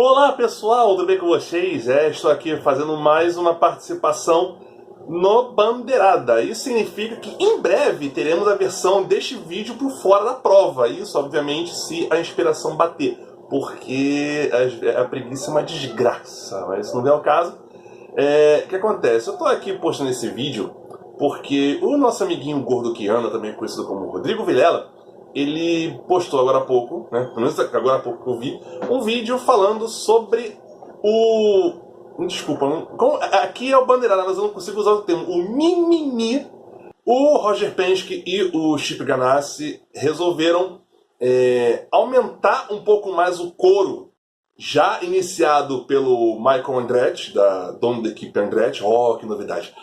Olá pessoal, tudo bem com vocês? Estou aqui fazendo mais uma participação no Bandeirada. Isso significa que em breve teremos a versão deste vídeo por fora da prova. Isso, obviamente, se a inspiração bater, porque a preguiça é uma desgraça, mas se não é o caso. O que acontece? Eu estou aqui postando esse vídeo porque o nosso amiguinho gordo que anda, também conhecido como Rodrigo Vilela, ele postou agora há pouco, né? Pelo menos agora há pouco que eu vi, um vídeo falando sobre o... Desculpa, aqui é o Bandeirada, mas eu não consigo usar o termo. O mimimi. O Roger Penske e o Chip Ganassi resolveram aumentar um pouco mais o coro, já iniciado pelo Michael Andretti, dono da equipe Andretti. Oh, que novidade!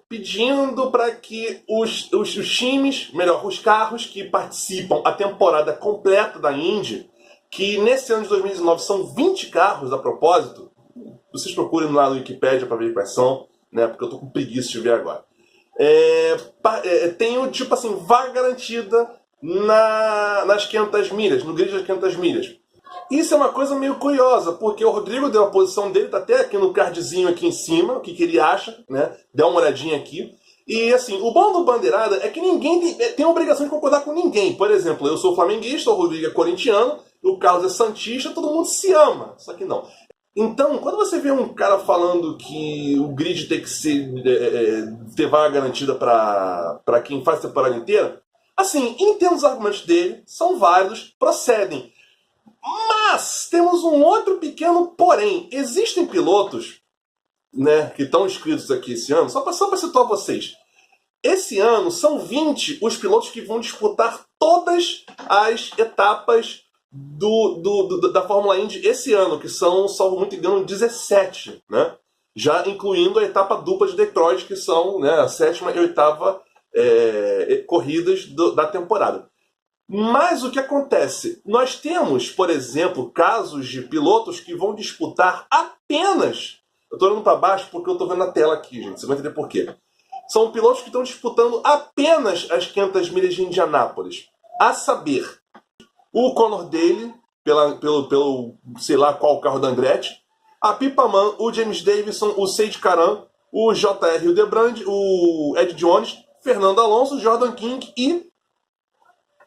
Pedindo para que os times, melhor, os carros que participam a temporada completa da Indy, que nesse ano de 2019 são 20 carros a propósito, vocês procurem lá no Wikipedia para ver quais são, né, porque eu tô com preguiça de ver agora. Tenho, tipo assim, vaga garantida nas 500 milhas, no grid das 500 milhas. Isso é uma coisa meio curiosa, porque o Rodrigo deu a posição dele, tá até aqui no cardzinho aqui em cima, o que ele acha, né? Dá uma olhadinha aqui. E assim, o bom do Bandeirada é que ninguém tem a obrigação de concordar com ninguém. Por exemplo, eu sou flamenguista, o Rodrigo é corintiano, o Carlos é santista, todo mundo se ama. Só que não. Então, quando você vê um cara falando que o grid tem que ter vaga garantida para quem faz a temporada inteira, assim, entendo os argumentos dele, são válidos, procedem. Mas temos um outro pequeno porém. Existem pilotos, né, que estão inscritos aqui esse ano, só para situar vocês. Esse ano são 20 os pilotos que vão disputar todas as etapas da Fórmula Indy esse ano, que são, salvo muito engano, 17, né? Já incluindo a etapa dupla de Detroit, que são, né, a 7ª e 8ª corridas da temporada. Mas o que acontece? Nós temos, por exemplo, casos de pilotos que vão disputar apenas... Eu estou olhando para baixo porque eu estou vendo na tela aqui, gente. Você vai entender por quê. São pilotos que estão disputando apenas as 500 milhas de Indianápolis. A saber, o Conor Daly, pelo sei lá qual carro da Andretti, a Pippa Mann, o James Davison, o Sage Karam, o J.R. Hildebrand, o Ed Jones, Fernando Alonso, Jordan King e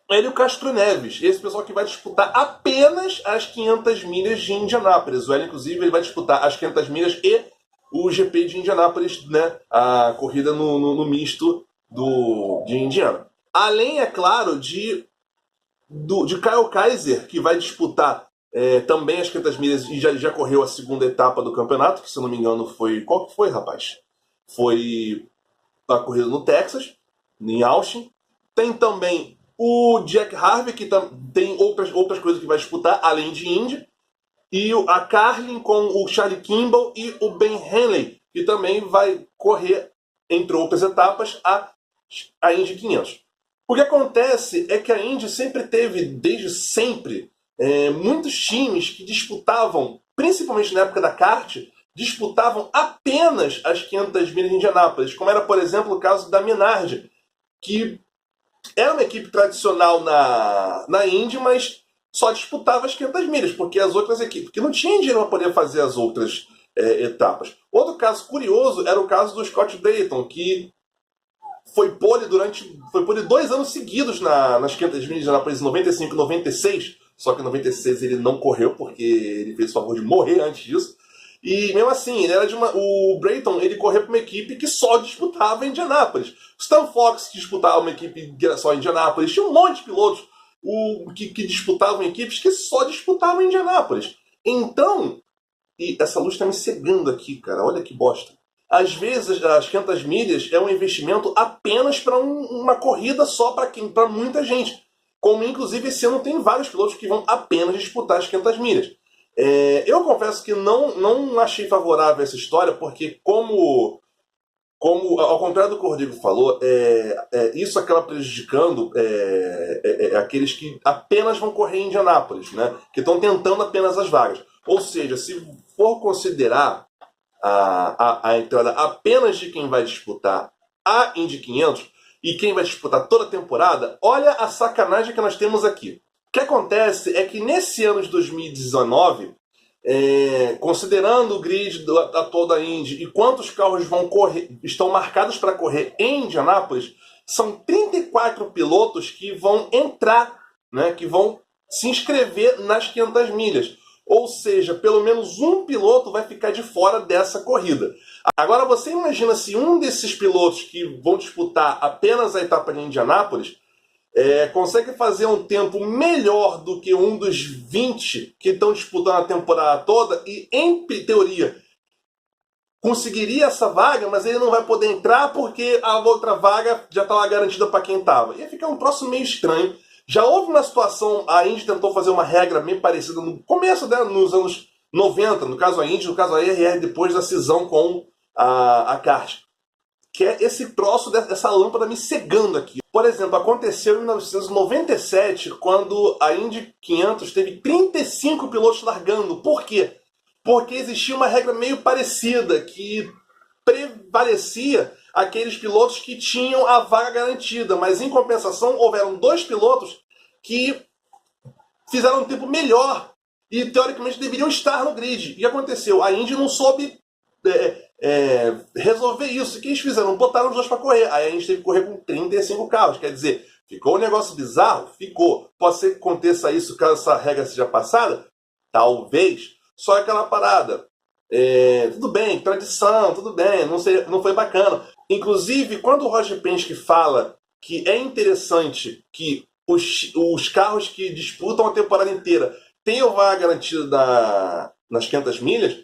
Hélio Castro Neves, esse pessoal que vai disputar apenas as 500 milhas de Indianápolis. O Hélio, inclusive, ele vai disputar as 500 milhas e o GP de Indianápolis, né, a corrida no misto de Indiana. Além, é claro, de Kyle Kaiser, que vai disputar também as 500 milhas e já correu a segunda etapa do campeonato, que se eu não me engano foi... Qual que foi, rapaz? Foi a corrida no Texas, em Austin. Tem também o Jack Harvey, que tem outras coisas que vai disputar, além de Indy. E a Carlin com o Charlie Kimball e o Ben Hanley, que também vai correr, entre outras etapas, a Indy 500. O que acontece é que a Indy sempre teve, desde sempre, muitos times que disputavam, principalmente na época da kart, disputavam apenas as 500 milhas de Indianápolis, como era, por exemplo, o caso da Minardi, que era uma equipe tradicional na Indy, mas só disputava as 500 milhas, porque as outras equipes, porque não tinha dinheiro para poder fazer as outras etapas. Outro caso curioso era o caso do Scott Dayton, que foi pole 2 anos seguidos nas 500 milhas de Indianápolis, em 95 e 96, só que em 96 ele não correu, porque ele fez o favor de morrer antes disso. E mesmo assim, ele era o Brayton, ele correu para uma equipe que só disputava em Indianápolis. Stan Fox disputava uma equipe que era só em Indianápolis. Tinha um monte de pilotos que disputavam equipes que só disputavam em Indianápolis. Então, e essa luz está me cegando aqui, cara. Olha que bosta. Às vezes, as 500 milhas é um investimento apenas para uma corrida só para muita gente. Como, inclusive, esse ano tem vários pilotos que vão apenas disputar as 500 milhas. Eu confesso que não achei favorável essa história, porque como ao contrário do que o Rodrigo falou, isso acaba prejudicando aqueles que apenas vão correr em Indianápolis, né? Que estão tentando apenas as vagas. Ou seja, se for considerar a entrada apenas de quem vai disputar a Indy 500 e quem vai disputar toda a temporada, olha a sacanagem que nós temos aqui. que acontece é que nesse ano de 2019, considerando o grid atual da Indy e quantos carros vão correr, estão marcados para correr em Indianápolis, são 34 pilotos que vão entrar, né, que vão se inscrever nas 500 milhas. Ou seja, pelo menos um piloto vai ficar de fora dessa corrida. Agora você imagina se um desses pilotos que vão disputar apenas a etapa de Indianápolis consegue fazer um tempo melhor do que um dos 20 que estão disputando a temporada toda e, em teoria, conseguiria essa vaga, mas ele não vai poder entrar porque a outra vaga já estava garantida para quem estava. Ia ficar um próximo meio estranho. Já houve uma situação, a Indy tentou fazer uma regra meio parecida no começo, né, nos anos 90, no caso a Indy, no caso a RR, depois da cisão com a kart. Que é esse troço dessa lâmpada me cegando aqui. Por exemplo, aconteceu em 1997, quando a Indy 500 teve 35 pilotos largando. Por quê? Porque existia uma regra meio parecida, que prevalecia aqueles pilotos que tinham a vaga garantida, mas em compensação houveram 2 pilotos que fizeram um tempo melhor e teoricamente deveriam estar no grid. E aconteceu, a Indy não soube resolver isso. O que eles fizeram? Botaram os dois para correr. Aí a Indy teve que correr com 35 carros. Quer dizer, ficou um negócio bizarro? Ficou. Pode ser que aconteça isso caso essa regra seja passada? Talvez. Só aquela parada. Tudo bem, tradição, tudo bem, não foi bacana. Inclusive, quando o Roger Penske fala que é interessante que os carros que disputam a temporada inteira tenham vaga garantida nas 500 milhas,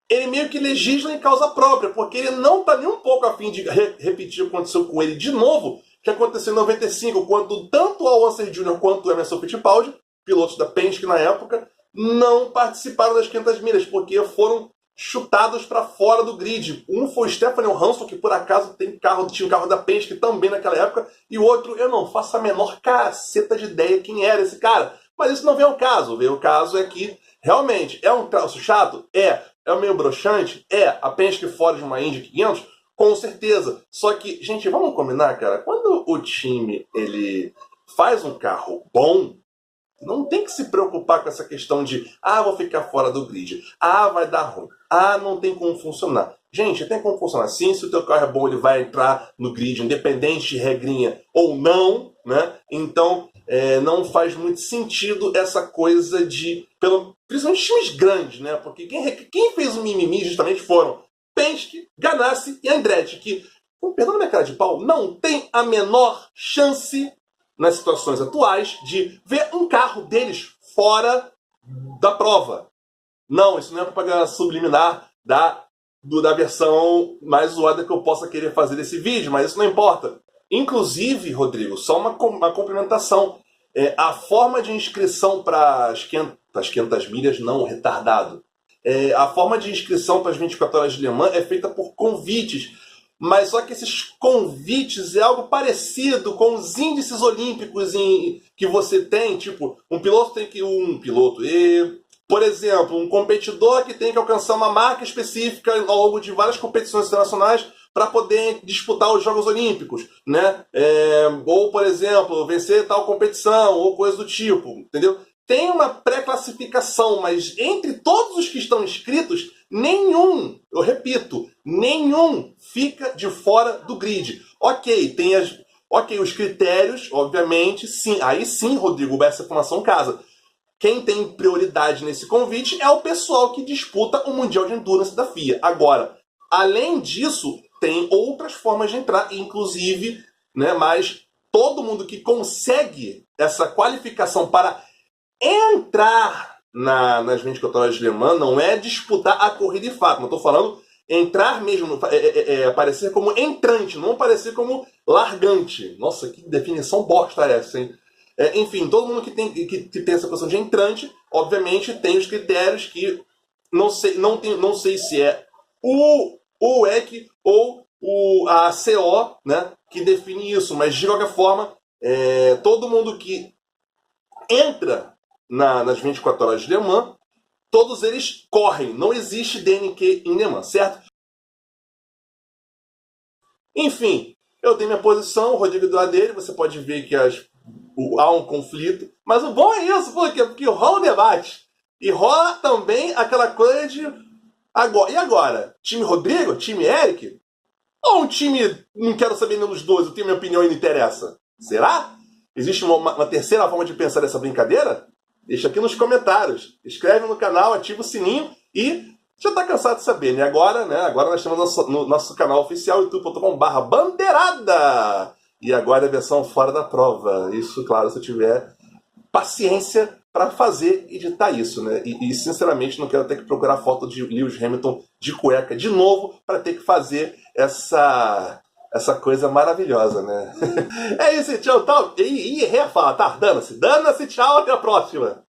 ele meio que legisla em causa própria, porque ele não está nem um pouco a fim de repetir o que aconteceu com ele de novo, que aconteceu em 95, quando tanto o Al Unser Jr. quanto o Emerson Fittipaldi, pilotos da Penske na época, não participaram das 500 milhas, porque foram chutados para fora do grid. Um foi o Stefan Johansson, que por acaso tinha um carro da Penske também naquela época, e o outro, eu não faço a menor caceta de ideia quem era esse cara. Mas isso não vem ao caso. O caso é que, realmente, é um troço chato? É meio broxante? A Penske fora de uma Indy 500? Com certeza. Só que, gente, vamos combinar, cara, quando o time ele faz um carro bom, não tem que se preocupar com essa questão de vou ficar fora do grid, vai dar ruim, não tem como funcionar. Gente, tem como funcionar sim. Se o teu carro é bom, ele vai entrar no grid, independente de regrinha ou não, né? Então, não faz muito sentido essa coisa de, principalmente times grandes, né? Porque quem fez o mimimi justamente foram Penske, Ganassi e Andretti, que, com perdão da minha cara de pau, não tem a menor chance nas situações atuais de ver um carro deles fora da prova. Não, isso não é propaganda subliminar da versão mais zoada que eu possa querer fazer desse vídeo, mas isso não importa. Inclusive, Rodrigo, só uma complementação. A forma de inscrição para as 500 milhas, não, retardado. A forma de inscrição para as 24 horas de Le Mans é feita por convites. Mas só que esses convites é algo parecido com os índices olímpicos que você tem. Tipo, um piloto tem que... por exemplo, um competidor que tem que alcançar uma marca específica ao longo de várias competições internacionais para poder disputar os Jogos Olímpicos, né? Ou, por exemplo, vencer tal competição, ou coisa do tipo, entendeu? Tem uma pré-classificação, mas entre todos os que estão inscritos, nenhum, eu repito, nenhum fica de fora do grid. Ok, os critérios, obviamente, sim. Aí sim, Rodrigo, essa informação casa. Quem tem prioridade nesse convite é o pessoal que disputa o Mundial de Endurance da FIA. Agora, além disso, tem outras formas de entrar, inclusive, né, mas todo mundo que consegue essa qualificação para entrar nas 24 horas de Le Mans não é disputar a corrida de fato. Não estou falando entrar mesmo, aparecer como entrante, não aparecer como largante. Nossa, que definição bosta é essa, hein? Enfim, todo mundo que tem essa questão de entrante, obviamente, tem os critérios que não sei se é o WEC ou a CO, né, que define isso, mas de qualquer forma, todo mundo que entra nas 24 horas de Le Mans, todos eles correm. Não existe DNQ em Le Mans, certo? Enfim, eu tenho minha posição, o Rodrigo deu a dele. Você pode ver que há um conflito. Mas o bom é isso, por quê? Porque rola o debate. E rola também aquela coisa de... E agora? Time Rodrigo? Time Eric? Ou um time, não quero saber nenhum dos dois, eu tenho minha opinião e não interessa? Será? Existe uma terceira forma de pensar dessa brincadeira? Deixa aqui nos comentários. Inscreve no canal, ativa o sininho e já tá cansado de saber, né? Agora nós temos no nosso canal oficial, youtube.com/bandeirada. E agora é a versão fora da prova. Isso, claro, se eu tiver paciência para fazer, editar isso, né? E sinceramente não quero ter que procurar foto de Lewis Hamilton de cueca de novo para ter que fazer essa coisa maravilhosa, né? É isso, tchau, tal. E fala, tá, dana-se, tchau, até a próxima.